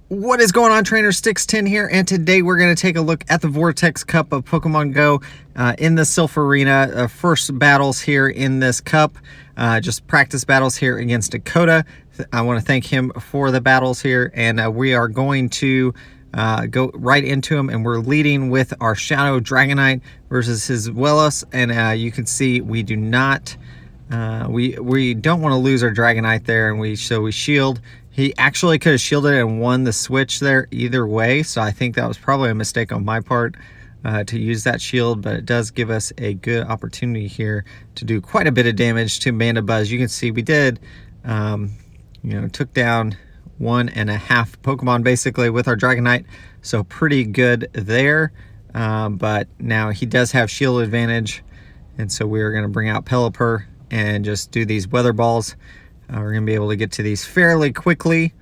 What is going on, Trainer Sticks10 here, and today we're going to take a look at the Vortex Cup of Pokemon Go in the Silph Arena. First battles here in this cup, just practice battles here against Dakota. I want to thank him for the battles here, and we are going to go right into him, and we're leading with our Shadow Dragonite versus his Wellos, and you can see we do not, we don't want to lose our Dragonite there, and so we shield. He actually could have shielded and won the switch there either way, so I think that was probably a mistake on my part to use that shield, but it does give us a good opportunity here to do quite a bit of damage to Mandibuzz. You can see we did, took down 1.5 Pokemon basically with our Dragonite, so pretty good there, but now he does have shield advantage, and so we're going to bring out Pelipper and just do these weather balls. We're going to be able to get to these fairly quickly,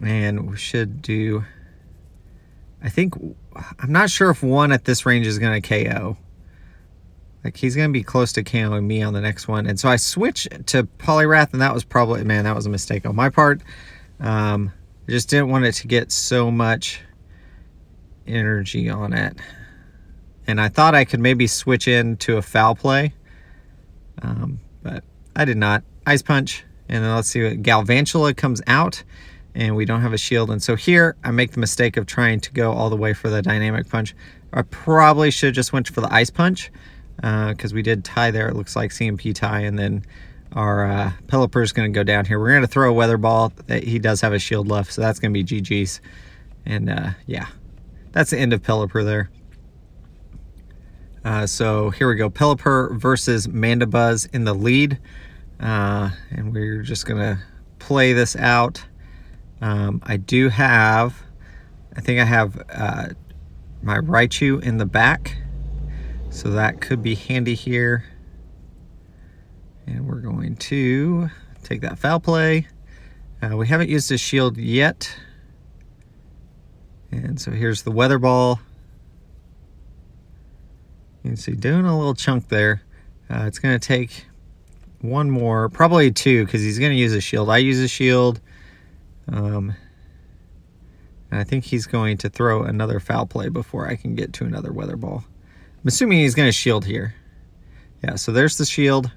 and we should do, I'm not sure if one at this range is going to KO. Like, he's going to be close to KOing me on the next one. And so I switched to Poliwrath, and that was probably, man, that was a mistake on my part. I just didn't want it to get so much energy on it. And I thought I could maybe switch into a foul play, but I did not. Ice Punch. And then let's see what Galvantula comes out, and we don't have a shield. And so here I make the mistake of trying to go all the way for the Dynamic Punch. I probably should have just went for the Ice Punch because we did tie there. It looks like CMP tie, and then our Pelipper is going to go down here. We're going to throw a Weather Ball. He does have a shield left, so that's going to be GG's. And yeah, that's the end of Pelipper there. So here we go. Pelipper versus Mandibuzz in the lead. And we're just gonna play this out. I think I have my Raichu in the back, so that could be handy here. And we're going to take that foul play. We haven't used a shield yet, and so here's the Weather Ball. You can see doing a little chunk there. It's gonna take one more, probably two, because he's going to use a shield. I use a shield. And I think he's going to throw another foul play before I can get to another Weather Ball. I'm assuming he's going to shield here. Yeah, so there's the shield.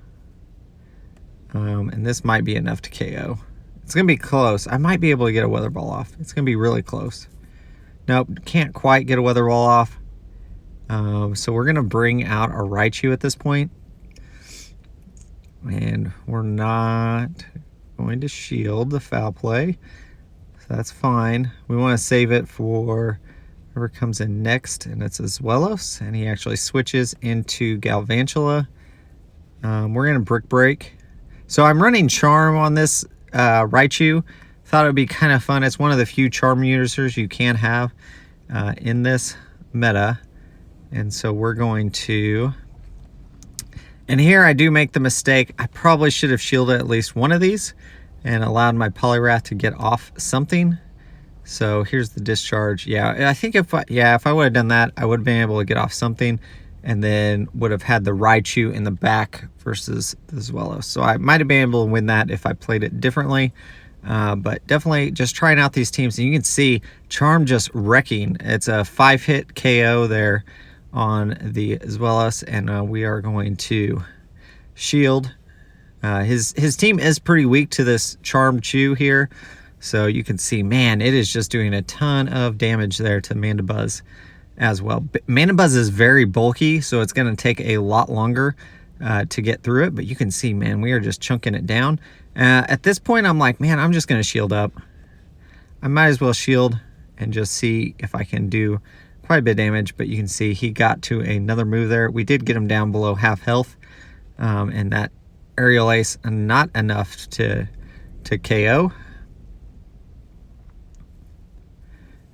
And this might be enough to KO. It's going to be close. I might be able to get a Weather Ball off. It's going to be really close. Nope, can't quite get a Weather Ball off. So we're going to bring out a Raichu at this point. And we're not going to shield the foul play, so that's fine. We want to save it for whoever comes in next, and it's Wellos, and he actually switches into Galvantula. We're going to Brick Break. So I'm running Charm on this Raichu. Thought it would be kind of fun. It's one of the few Charm users you can have in this meta, and so we're going to... And here I do make the mistake. I probably should have shielded at least one of these and allowed my Poliwrath to get off something. So here's the discharge. Yeah, I think if I would have done that, I would have been able to get off something, and then would have had the Raichu in the back versus the Wellos. So I might have been able to win that if I played it differently. But definitely just trying out these teams, and you can see Charm just wrecking. It's a 5-hit KO there on the Wellos, and we are going to shield. His team is pretty weak to this Charm Chew here, so you can see, man, it is just doing a ton of damage there to Mandibuzz as well. Mandibuzz is very bulky, so it's going to take a lot longer to get through it, but you can see, man, we are just chunking it down. At this point, I'm like, man, I'm just going to shield up. I might as well shield and just see if I can do quite a bit of damage, but you can see he got to another move there. We did get him down below half health, and that Aerial Ace not enough to KO.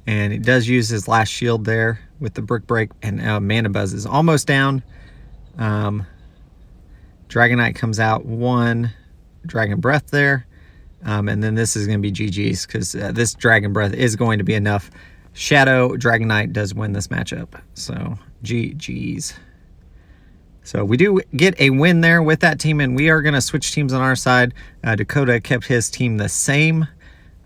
And it does use his last shield there with the Brick Break, and Mandibuzz is almost down. Dragonite comes out, one Dragon Breath there, and then this is going to be GG's because this Dragon Breath is going to be enough. Shadow Dragonite does win this matchup, so GG's. So we do get a win there with that team, and we are going to switch teams on our side. Dakota kept his team the same.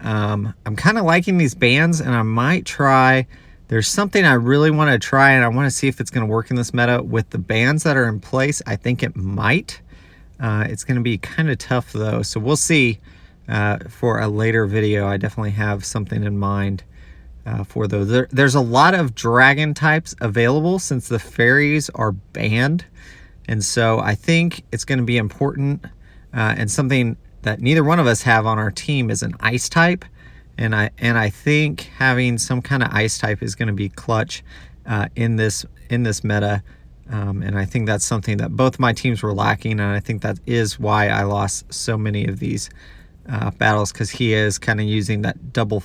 I'm kind of liking these bands, and I might try. There's something I really want to try, and I want to see if it's going to work in this meta. With the bands that are in place, I think it might. It's going to be kind of tough, though, so we'll see for a later video. I definitely have something in mind for those. There's a lot of dragon types available since the fairies are banned, and so I think it's going to be important, and something that neither one of us have on our team is an ice type. And I think having some kind of ice type is going to be clutch in this meta, and I think that's something that both my teams were lacking, and I think that is why I lost so many of these battles, because he is kind of using that double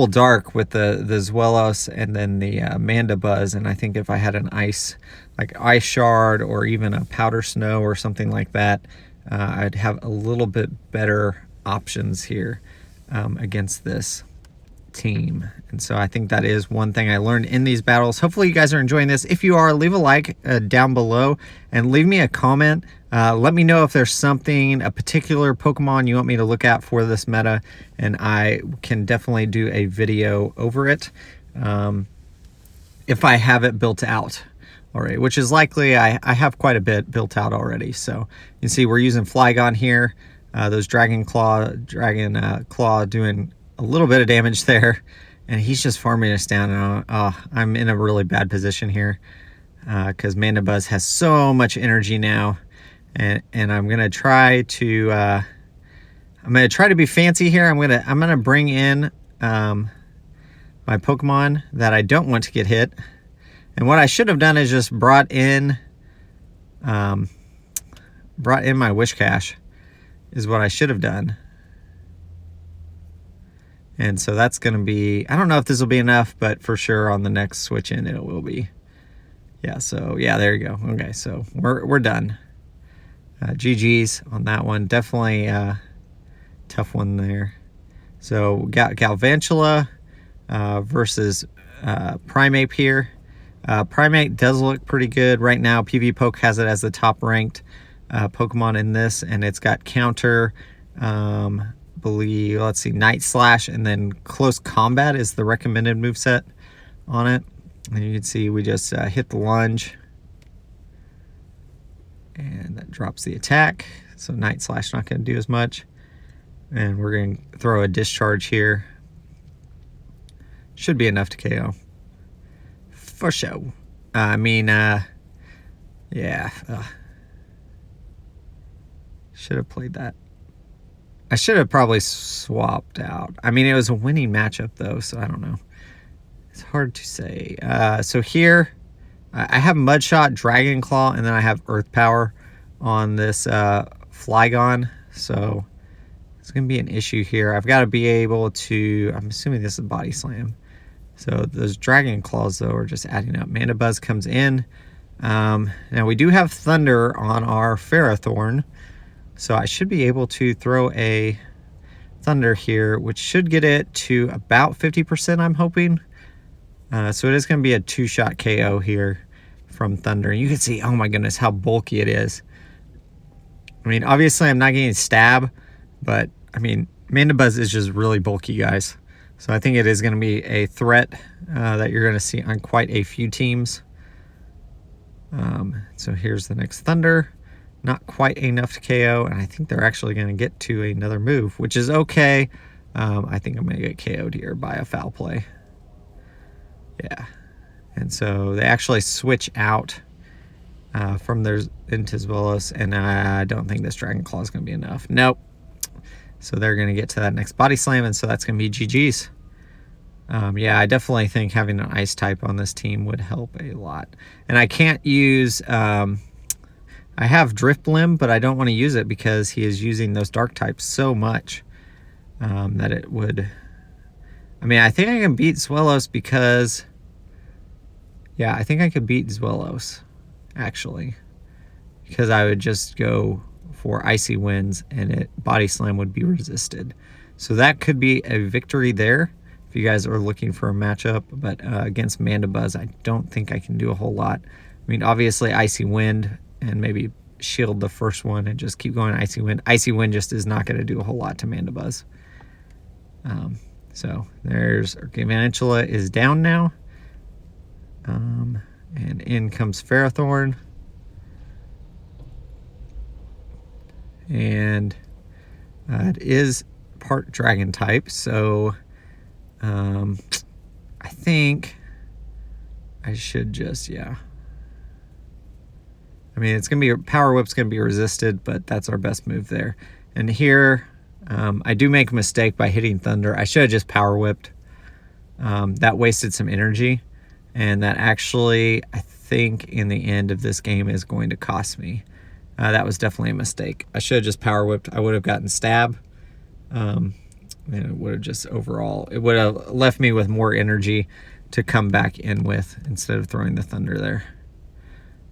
dark with the Zwelos and then the Mandibuzz. And I think if I had an ice, like ice shard or even a powder snow or something like that, I'd have a little bit better options here against this team. And so I think that is one thing I learned in these battles. Hopefully you guys are enjoying this. If you are, leave a like down below and leave me a comment. Let me know if there's something, a particular Pokemon you want me to look at for this meta, and I can definitely do a video over it if I have it built out already, which is likely. I have quite a bit built out already. So you can see we're using Flygon here. Those Dragon Claw doing a little bit of damage there, and he's just farming us down. And I'm in a really bad position here because Mandibuzz has so much energy now, and I'm gonna try to be fancy here. I'm gonna bring in my Pokemon that I don't want to get hit, and what I should have done is just brought in my Wishcash. Is what I should have done. And so that's going to be, I don't know if this will be enough, but for sure on the next switch in it will be. Yeah, so yeah, there you go. Okay, so we're done. GG's on that one. Definitely tough one there. So we got Galvantula versus Primeape here. Primeape does look pretty good right now. PvPoke has it as the top ranked Pokemon in this, and it's got counter, let's see, Night Slash, and then Close Combat is the recommended moveset on it. And you can see we just hit the lunge, and that drops the attack. So Night Slash not going to do as much, and we're going to throw a Discharge here. Should be enough to KO for sure. Yeah. Should have played that. I should have probably swapped out. I mean, it was a winning matchup, though, so I don't know. It's hard to say. So here, I have Mudshot, Dragon Claw, and then I have Earth Power on this Flygon. So it's going to be an issue here. I've got to be able to... I'm assuming this is Body Slam. So those Dragon Claws, though, are just adding up. Mandibuzz comes in. Now, we do have Thunder on our Ferrothorn. So I should be able to throw a Thunder here, which should get it to about 50%, I'm hoping. So it is going to be a 2-shot KO here from Thunder. You can see, oh my goodness, how bulky it is. I mean, obviously I'm not getting stab, but I mean, Mandibuzz is just really bulky, guys. So I think it is going to be a threat that you're going to see on quite a few teams. So here's the next Thunder. Not quite enough to KO, and I think they're actually going to get to another move, which is okay. I think I'm going to get KO'd here by a foul play. Yeah. And so they actually switch out from their into Zwelos, and I don't think this Dragon Claw is going to be enough. Nope. So they're going to get to that next Body Slam, and so that's going to be GG's. Yeah, I definitely think having an Ice type on this team would help a lot. And I can't use... I have Drifblim, but I don't want to use it because he is using those Dark types so much that it would... I mean, I think I can beat Zwelos because... Yeah, I think I could beat Zwelos, actually. Because I would just go for Icy Winds and Body Slam would be resisted. So that could be a victory there if you guys are looking for a matchup. But against Mandibuzz, I don't think I can do a whole lot. I mean, obviously Icy Wind and maybe shield the first one and just keep going Icy Wind. Icy Wind just is not going to do a whole lot to Mandibuzz. So there's Gargantua is down now. And in comes Ferrothorn. And it is part Dragon type, so I think I should just, yeah. I mean, it's going to be, Power Whip's going to be resisted, but that's our best move there. And here, I do make a mistake by hitting Thunder. I should have just Power Whipped. That wasted some energy, and that actually, I think, in the end of this game is going to cost me. That was definitely a mistake. I should have just Power Whipped. I would have gotten Stab. And it would have just overall, it would have left me with more energy to come back in with instead of throwing the Thunder there.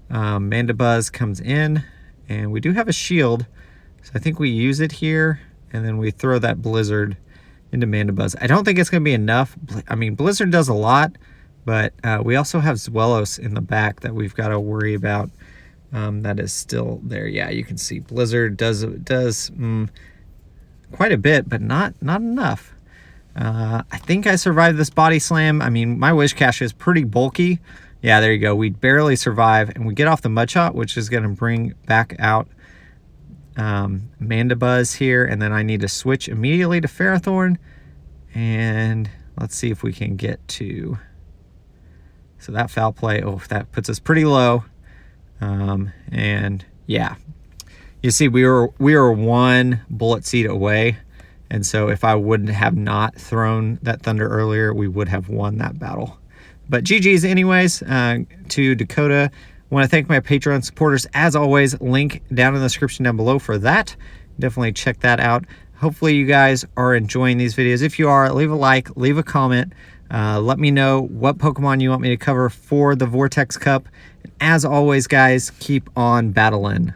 Mandibuzz comes in, and we do have a shield, so I think we use it here, and then we throw that Blizzard into Mandibuzz. I don't think it's going to be enough. I mean, Blizzard does a lot, but we also have Zwelos in the back that we've got to worry about. That is still there. Yeah, you can see Blizzard does quite a bit, but not enough. I think I survived this Body Slam. I mean, my Wish Cache is pretty bulky. Yeah, there you go. We barely survive, and we get off the Mudshot, which is going to bring back out Mandibuzz here, and then I need to switch immediately to Ferrothorn, and let's see if we can get to... So that Foul Play, oh, that puts us pretty low. And yeah, you see we were one bullet seed away, and so if I wouldn't have not thrown that Thunder earlier, we would have won that battle. But GG's anyways to Dakota. I want to thank my Patreon supporters. As always, link down in the description down below for that. Definitely check that out. Hopefully you guys are enjoying these videos. If you are, leave a like, leave a comment. Let me know what Pokemon you want me to cover for the Vortex Cup. And as always, guys, keep on battling.